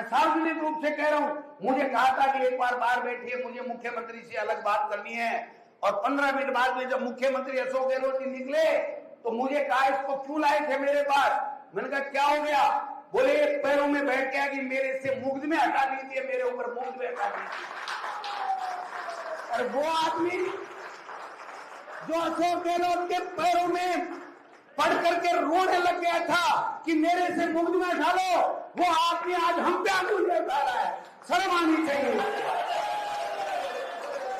सार्वजनिक रूप से कह रहा हूं, मुझे कहा था कि एक बार बाहर बैठिए, मुझे मुख्यमंत्री से अलग बात करनी है। और 15 मिनट बाद में जब मुख्यमंत्री अशोक गहलोत जी निकले तो मुझे कहा इसको क्यों लाए थे मेरे पास। मैंने कहा क्या हो गया? बोले एक पैरों में बैठ गया कि मेरे से मुकदमे हटा दीजिए, मेरे ऊपर मुकदमे हटा दीजिए। और वो आदमी जो अशोक गहलोत के पैरों में पढ़ करके रोने लग गया था कि मेरे से मुकदमे हटा लो, वो आदमी आज हम पे अंगुलियां उठा रहा है। शर्म आनी चाहिए,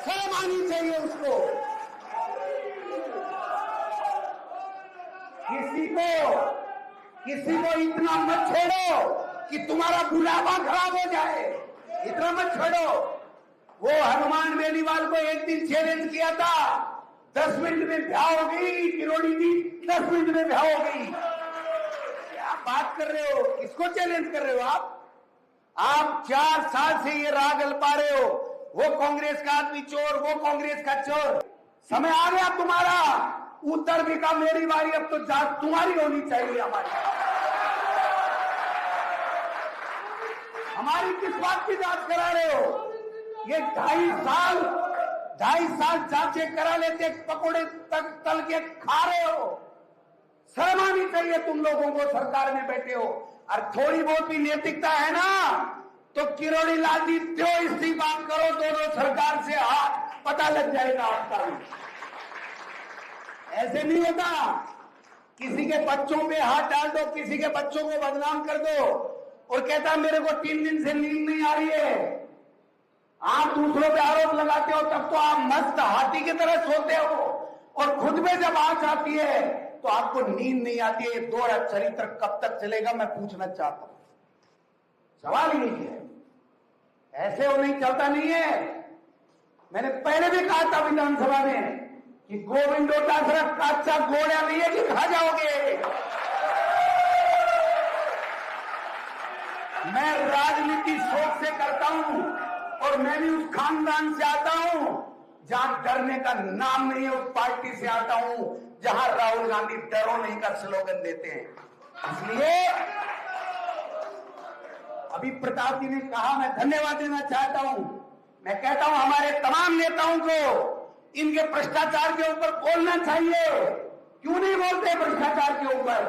शर्म आनी चाहिए उसको। किसी को इतना मत छेड़ो कि तुम्हारा बुलावा खराब हो जाए, इतना मत छेड़ो। वो हनुमान बेनीवाल को एक दिन चैलेंज किया था, 10 मिनट में ब्याह हो गई, किरोड़ी जी 10 मिनट में ब्याह हो गई। क्या बात कर रहे हो? किसको चैलेंज कर रहे हो आप 4 साल से ये राग गलपा रहे हो, वो कांग्रेस का आदमी चोर, वो कांग्रेस का चोर। समय आ गया तुम्हारा, उत्तर भी का मेरी बारी, अब तो जांच तुम्हारी होनी चाहिए। हमारी किस बात की जांच करा रहे हो? ये 2.5 साल जांचें करा लेते, पकोड़े तक तल के खा रहे हो। शर्म आनी चाहिए तुम लोगों को, सरकार में बैठे हो। और थोड़ी बहुत भी नैतिकता है ना तो किरोड़ी लाल जी क्यों इस्तीफा करो, दोनों सरकार से हाथ पता लग जाएगा आपका भी। ऐसे नहीं होता, किसी के बच्चों पे हाथ डाल दो, किसी के बच्चों को बदनाम कर दो और कहता मेरे को 3 दिन से नींद नहीं आ रही है। आप दूसरों पे आरोप लगाते हो तब तो आप मस्त हाथी की तरह सोते हो, और खुद में जब आंच आती है तो आपको नींद नहीं आती है। ये दोहरा चरित्र कब तक चलेगा, मैं पूछना चाहता हूं। सवाल ही नहीं है, ऐसे वो नहीं चलता नहीं है। मैंने पहले भी कहा था विधानसभा में कि गोविंद डोटासरा कच्चा घोड़ा नहीं है कि खा जाओगे। मैं राजनीति सोच से करता हूं और मैं भी उस खानदान से आता हूं जहां डरने का नाम नहीं है। उस पार्टी से आता हूं जहां राहुल गांधी डरो नहीं का स्लोगन देते हैं। इसलिए अभी प्रताप जी ने कहा, मैं धन्यवाद देना चाहता हूं। मैं कहता हूं हमारे तमाम नेताओं को इनके भ्रष्टाचार के ऊपर बोलना चाहिए। क्यों नहीं बोलते भ्रष्टाचार के ऊपर?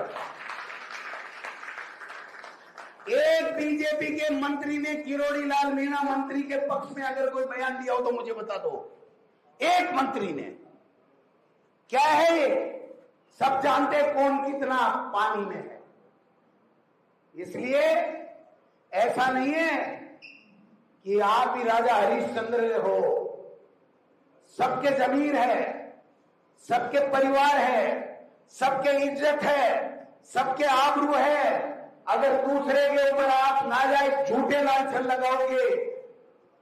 एक बीजेपी के मंत्री ने, किरोड़ी लाल मीणा मंत्री के पक्ष में अगर कोई बयान दिया हो तो मुझे बता दो। एक मंत्री ने। क्या है ये? सब जानते कौन कितना पानी में है। इसलिए ऐसा नहीं है कि आप ही राजा हरिश्चंद्र हो। सबके जमीन है, सबके परिवार है, सबके इज्जत है, सबके आबरू है। अगर दूसरे के ऊपर आप नाजायज झूठे लांछन लगाओगे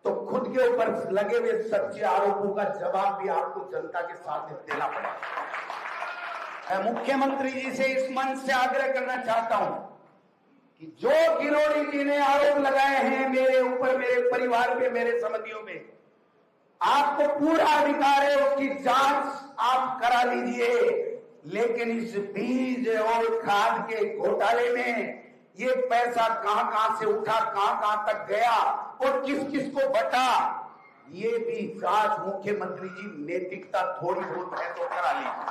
तो खुद के ऊपर लगे हुए सच्चे आरोपों का जवाब भी आपको जनता के साथ देना पड़ेगा। मैं मुख्यमंत्री जी से इस मंच से आग्रह करना चाहता हूं कि जो किरोड़ी जी ने आरोप लगाए हैं मेरे ऊपर, मेरे परिवार पे, मेरे संबंधियों में, आपको पूरा अधिकार है उसकी जांच आप करा लीजिए। लेकिन इस बीज और खाद के घोटाले में ये पैसा कहां से उठा, कहां तक गया और किस किस को बटा, ये भी जांच मुख्यमंत्री जी, नैतिकता थोड़ी बहुत है तो करा लीजिए।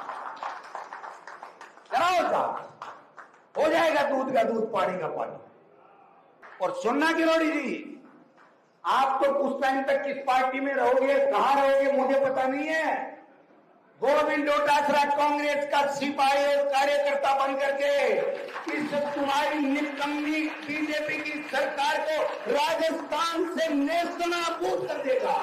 कराओ जांच, हो जाएगा दूध का दूध, पानी का पानी। और सुनना किरोड़ी जी, आप तो कुछ टाइम तक किस पार्टी में रहोगे, कहां रहोगे मुझे पता नहीं है। गोविंद डोटासरा कांग्रेस का सिपाही और कार्यकर्ता बन करके इस तुम्हारी निकम्मी बीजेपी की सरकार को राजस्थान से नेस्तनाबूद कर देगा।